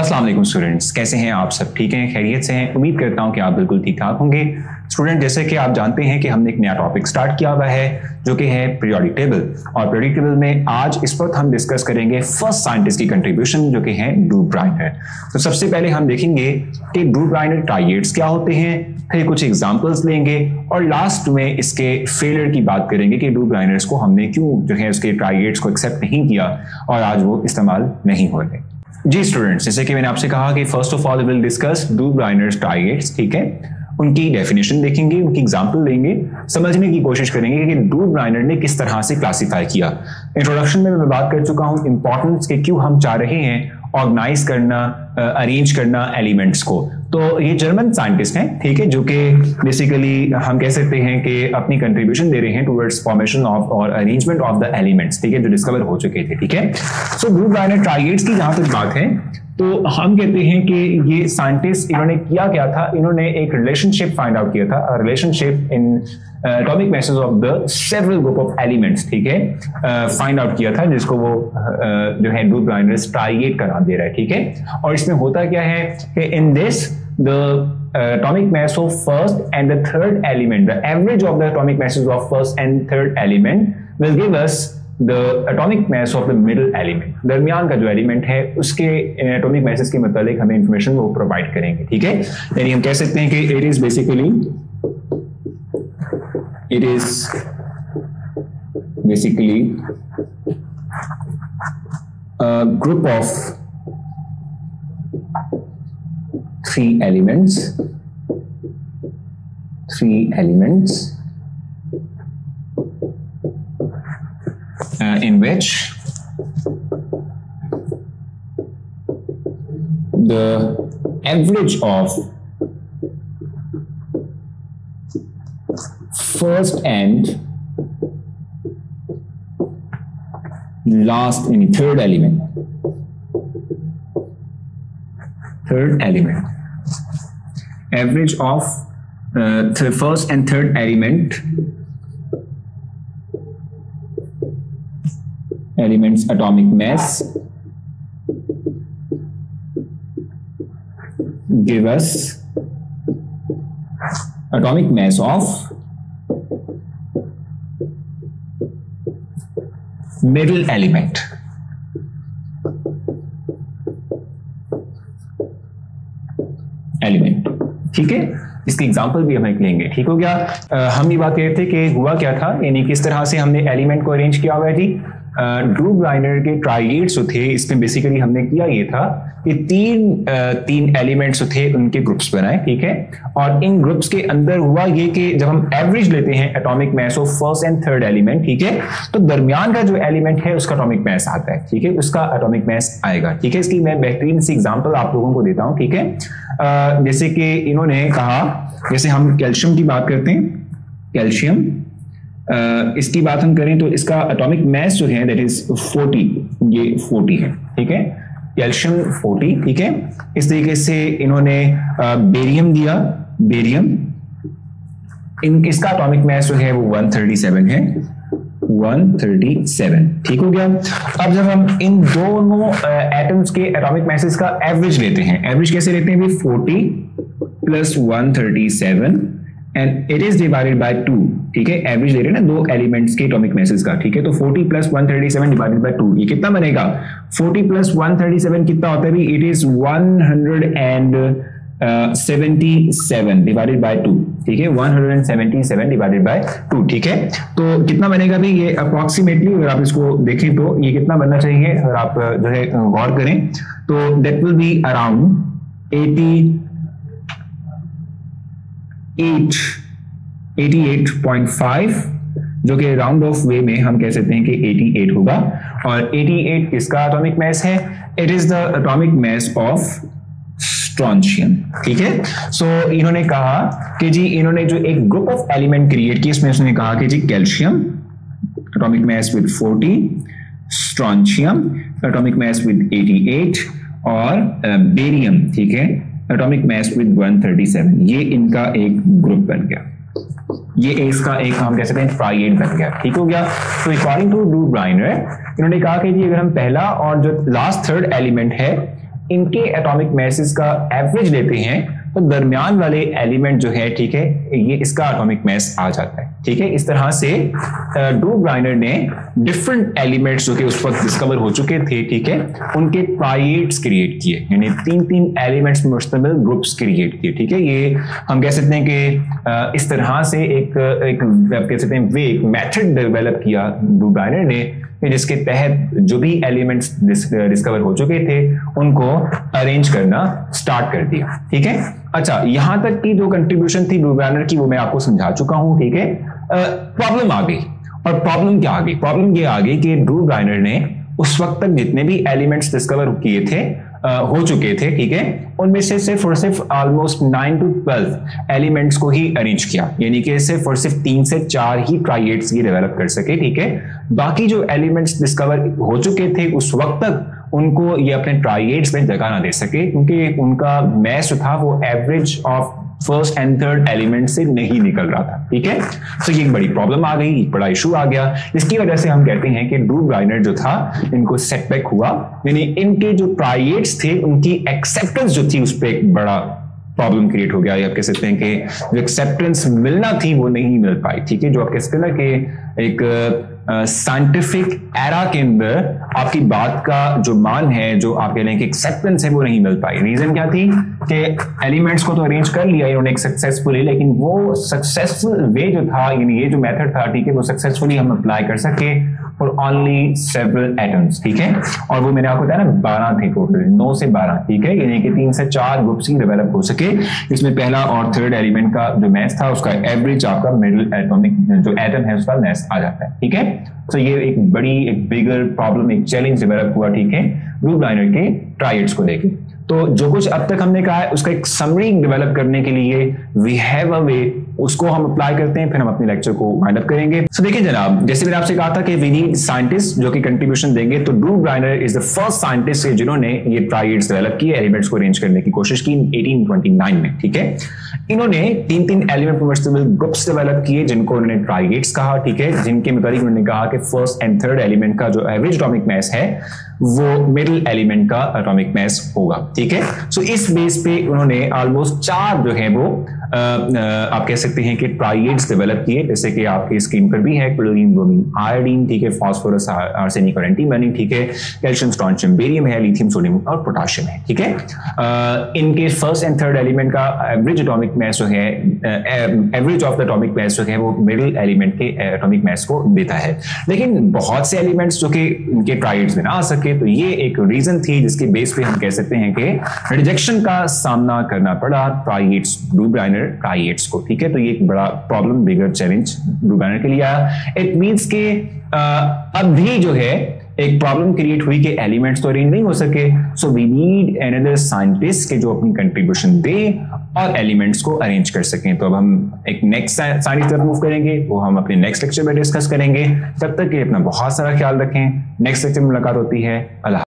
अस्सलाम वालेकुम स्टूडेंट्स, कैसे हैं आप सब? ठीक हैं, खैरियत से हैं? उम्मीद करता हूं कि आप बिल्कुल ठीक ठाक होंगे। स्टूडेंट, जैसे कि आप जानते हैं कि हमने एक नया टॉपिक स्टार्ट किया हुआ है जो कि है पीरियोडिक टेबल। और पीरियोडिक टेबल में आज इस वक्त हम डिस्कस करेंगे फर्स्ट साइंटिस्ट की कंट्रीब्यूशन जो कि है ड्रू ब्राइनर। तो सबसे पहले हम देखेंगे कि ड्रू ब्राइनर ट्राइएड्स क्या होते हैं, फिर कुछ एग्जांपल्स लेंगे और लास्ट में इसके फेलियर की बात करेंगे कि ड्रू ब्राइनर्स को हमने क्यों जो है उसके ट्राइएड्स को एक्सेप्ट नहीं किया और आज वो इस्तेमाल नहीं हो रहे। जी स्टूडेंट्स, जैसे कि मैंने आपसे कहा कि first of all will discuss Dobereiner's triads. ठीक है, उनकी डेफिनेशन देखेंगे, उनकी एग्जांपल लेंगे, समझने की कोशिश करेंगे कि ड्रू ब्राइनर ने किस तरह से क्लासिफाई किया। इंट्रोडक्शन में मैं बात कर चुका हूं इंपॉर्टेंस के क्यों हम चाह रहे हैं ऑर्गेनाइज करना, अरेंज करना एलिमेंट्स को। तो ये जर्मन साइंटिस्ट हैं, ठीक है, जो कि बेसिकली हम कह सकते हैं कि अपनी कंट्रीब्यूशन दे रहे हैं टुवर्ड्स फॉर्मेशन ऑफ और अरेंजमेंट ऑफ द एलिमेंट्स, ठीक है, जो डिस्कवर हो चुके थे। ठीक है, सो ड्रू ब्राइनर ट्राइएड्स की जहां तक बात है तो हम कहते हैं कि ये साइंटिस्ट इन्होंने किया क्या था, इन्होंने एक रिलेशनशिप फाइंड आउट किया था, relationship in atomic masses of the several group of elements, ठीक है, फाइंड आउट किया था, जिसको वो जो है ड्रू ब्राइनर्स ट्राइएड का नाम दे रहा है। ठीक है, और इसमें होता क्या है कि in this the atomic mass of first and the third element, the average of the atomic masses of first and third element will give us the atomic mass of the middle element. दरमियान का जो element है उसके atomic message के मतलब हमें information वो provide करेंगे। ठीक है, यानी हम कह सकते हैं कि it is basically a group of three elements in which the average of first and last in third element average of the first and third elements atomic mass give us atomic mass of middle element। ठीक है, इसकी example भी हम एक लेंगे। ठीक हो गया। हम ये बात कह रहे थे कि हुआ क्या था, यानी किस तरह से हमने एलिमेंट को अरेंज किया हुआ है। जी, ड्रू ब्राइनर के ट्राइएड्स जो थे इसमें बेसिकली हमने किया ये था कि तीन एलिमेंट्स जो थे उनके ग्रुप्स बनाए। ठीक है, और इन ग्रुप्स के अंदर हुआ ये कि जब हम एवरेज लेते हैं atomic mass of first and third element, ठीक है, तो दरमियान का जो एलिमेंट है उसका एटॉमिक मैस आता है। ठीक है, उसका एटॉमिक मैस आएगा। ठीक है, इसकी मैं बेहतरीन सी एग्जांपल आप लोगों को देता हूं। ठीक है, जैसे कि इन्होंने कहा, जैसे हम कैल्शियम की बात करते हैं, कैल्शियम इसकी बात हम करें तो इसका एटॉमिक मैस जो है दैट इज 40, ये 40 है। ठीक है, कैल्शियम 40। ठीक है, इस तरीके से इन्होंने बेरियम दिया, बेरियम इसका एटॉमिक मैस जो है वो 137 है, 137। ठीक हो गया। अब जब हम इन दोनों एटम्स के एटॉमिक मैसेज का एवरेज लेते हैं, एवरेज कैसे लेते हैं? 40 plus 137 and it is divided by 2। ठीक है, एवरेज ले रहे हैं ना दो एलिमेंट्स के एटॉमिक मैसेज का। ठीक है, तो 40 प्लस 137 डिवाइडेड बाय 2, ये कितना बनेगा? 40 प्लस 137 कितना होता है? It is 177 divided by 2। ठीक है, 177 डिवाइडेड बाय 2। ठीक है, तो कितना बनेगा भी ये अप्रोक्सीमेटली, अगर आप इसको देखें तो ये कितना बनना चाहिए, अगर आप जो है गौर करें तो दैट विल बी अराउंड 88.5, जो कि राउंड ऑफ वे में हम कह सकते हैं कि 88 होगा। और 88 किसका एटॉमिक मैस है? It is the atomic mass of strontium. ठीक है, सो इन्होंने कहा कि जी इन्होंने जो एक ग्रुप ऑफ एलिमेंट क्रिएट की, इसमें उसने कहा कि जी calcium atomic mass with 40, strontium atomic mass with 88 और बेरियम, ठीक है, एटॉमिक मैस विद 137। ये इनका एक ग्रुप बन गया, ये इसका एक हम कह सकते हैं ट्राइएड बन गया। ठीक हो गया। तो अकॉर्डिंग टू ड्रू ब्राइनर इन्होंने कहा कि जी अगर हम पहला और जो लास्ट थर्ड एलिमेंट है इनके एटॉमिक मैसेज का एवरेज लेते हैं तो दरमियान वाले एलिमेंट जो है, ठीक है, ये इसका एटॉमिक मैस आ जाता है। ठीक है, इस तरह से ड्रू ग्राइनर ने डिफरेंट एलिमेंट्स जो कि उस वक्त डिस्कवर हो चुके थे, ठीक है, उनके ट्राइएड्स क्रिएट किए, यानी 3-3 एलिमेंट्स में मुश्तमिल ग्रुप्स क्रिएट किए। ठीक है, ये हम कह सकते हैं कि इस तरह से एक कह सकते हैं वे एक मेथड डेवलप किया ड्रू ग्राइनर ने, जिसके तहत जो भी एलिमेंट्स डिस्कवर हो चुके थे उनको अरेंज करना स्टार्ट कर दिया। ठीक है, अच्छा, यहां तक की जो कंट्रीब्यूशन थी ड्रू ग्राइनर की वो मैं आपको समझा चुका हूं। ठीक है, प्रॉब्लम आ गई, और प्रॉब्लम क्या आ गई? प्रॉब्लम ये आ गई कि ड्रू ग्राइनर ने उस वक्त तक जितने भी एलिमेंट्स डिस्कवर किए थे हो चुके थे, ठीक है, उनमें से सिर्फ और सिर्फ ऑलमोस्ट 9 to 12 एलिमेंट्स को ही अरेंज किया, यानी कि सिर्फ और सिर्फ 3 से 4 ही ट्राइएड्स ये डेवलप कर सके। ठीक है, बाकी जो एलिमेंट्स डिस्कवर हो चुके थे उस वक्त तक उनको ये अपने ट्राइएड्स में जगह ना दे सके, क्योंकि उनका मैस जो था वो average of first and third element से नहीं निकल रहा था। ठीक है, तो ये एक बड़ी प्रॉब्लम आ गई, एक बड़ा इशू आ गया, जिसकी वजह से हम कहते हैं कि ड्रू ग्राइनर जो था इनको सेटबैक हुआ, यानी इनके जो ट्राइएड्स थे उनकी एक्सेप्टेंस जो थी उस पर एक बड़ा प्रॉब्लम क्रिएट हो गया। आप कह सकते हैं कि जो एक्सेप्टेंस मिलना थी वो नहीं मिल पाई। ठीक है, जो आप कह सकते हैं ना कि एक साइंटिफिक एरा के अंदर आपकी बात का जो मान है, जो आप कह रहे हैं कि एक्सेप्टेंस है, वो नहीं मिल पाई। रीजन क्या थी कि एलिमेंट्स को तो अरेंज कर लिया इन्होंने सक्सेसफुली, लेकिन वो सक्सेसफुल वे जो था, यानी ये जो मेथड था, ठीक है, वो सक्सेसफुली हम अप्लाई कर सके फॉर ओनली सेवरल एटम्स। ठीक है, और वो मैंने आपको बताया ना 12 थे टोटल, 9 से 12। ठीक है, यानी कि 3 से 4 ग्रुप्स ही डेवलप हो सके। इसमें पहला और थर्ड एलिमेंट का जो मैस था उसका एवरेज आपका मिडिल एटॉमिक जो एटम है उसका मैस आ जाता है। ठीक है, तो ये एक बड़ी एक बिगर प्रॉब्लम, एक चैलेंज डेवलप हुआ। ठीक है, ड्रू ग्राइनर के ट्राइएड्स को लेके। तो जो कुछ अब तक हमने कहा है उसका एक समरी डेवलप करने के लिए वी हैव अ वे, उसको हम अप्लाई करते हैं, फिर हम अपने लेक्चर को वाइंड अप करेंगे। सो देखिए जनाब, जैसे मैंने आपसे कहा था कि वी नीड साइंटिस्ट जो कि कंट्रीब्यूशन देंगे, तो Drew Greiner is the first scientist जिन्होंने ये ट्राइएड्स डेवलप किए, एलिमेंट्स को अरेंज करने की कोशिश की 1829 में। ठीक है, इन्होंने 3-3 एलिमेंट पर मुश्तमिल ग्रुप्स डेवलप किए जिनको उन्होंने ट्राइएड्स कहा। ठीक है, जिनके मुताबिक उन्होंने कहा कि फर्स्ट एंड थर्ड एलिमेंट का जो एवरेज एटॉमिक मैस है वो मिडिल एलिमेंट का एटॉमिक मैस होगा। ठीक है, सो इस बेस पे उन्होंने ऑलमोस्ट 4 जो है वो आप कह सकते हैं कि ट्राइएड्स डेवलप किए, जैसे कि आपकी स्क्रीन पर भी है, क्लोरीन, ब्रोमीन, आयोडीन, ठीक है, फास्फोरस, आर्सेनिक और एंटीमनी, ठीक है, कैल्शियम, स्ट्रोंशियम, बेरियम है, लिथियम, सोडियम और पोटाशियम है। ठीक है, इनके फर्स्ट एंड थर्ड एलिमेंट का एवरेज एटॉमिक मैस जो है, average of the atomic mass जो है वो मिडिल एलिमेंट के एटॉमिक मैस को देता है। लेकिन बहुत से एलिमेंट्स जो कि इनके ट्राइएड्स में ना आ सके, तो ये एक रीजन थी जिसके बेस पे हम कह सकते हैं कि रिजेक्शन का सामना करना पड़ा ट्राइएड्स, ड्रू ग्राइनर ट्राइएड्स को। ठीक है, तो ये एक बड़ा प्रॉब्लम, बिगर चैलेंज ड्रू ग्राइनर के लिए आया। इट मींस के अब भी जो है एक प्रॉब्लम क्रिएट हुई कि एलिमेंट्स तो अरेंज नहीं हो सके, so we need another scientist के जो अपनी कंट्रीब्यूशन दे और एलिमेंट्स को अरेंज कर सकें। तो अब हम एक नेक्स्ट साइंटिस्ट तरफ मूव करेंगे, वो हम अपने नेक्स्ट लेक्चर में डिस्कस करेंगे। तब तक के अपना बहुत सारा ख्याल रखें। नेक्स्ट लेक्चर में मुलाकात होती है। अल्लाह।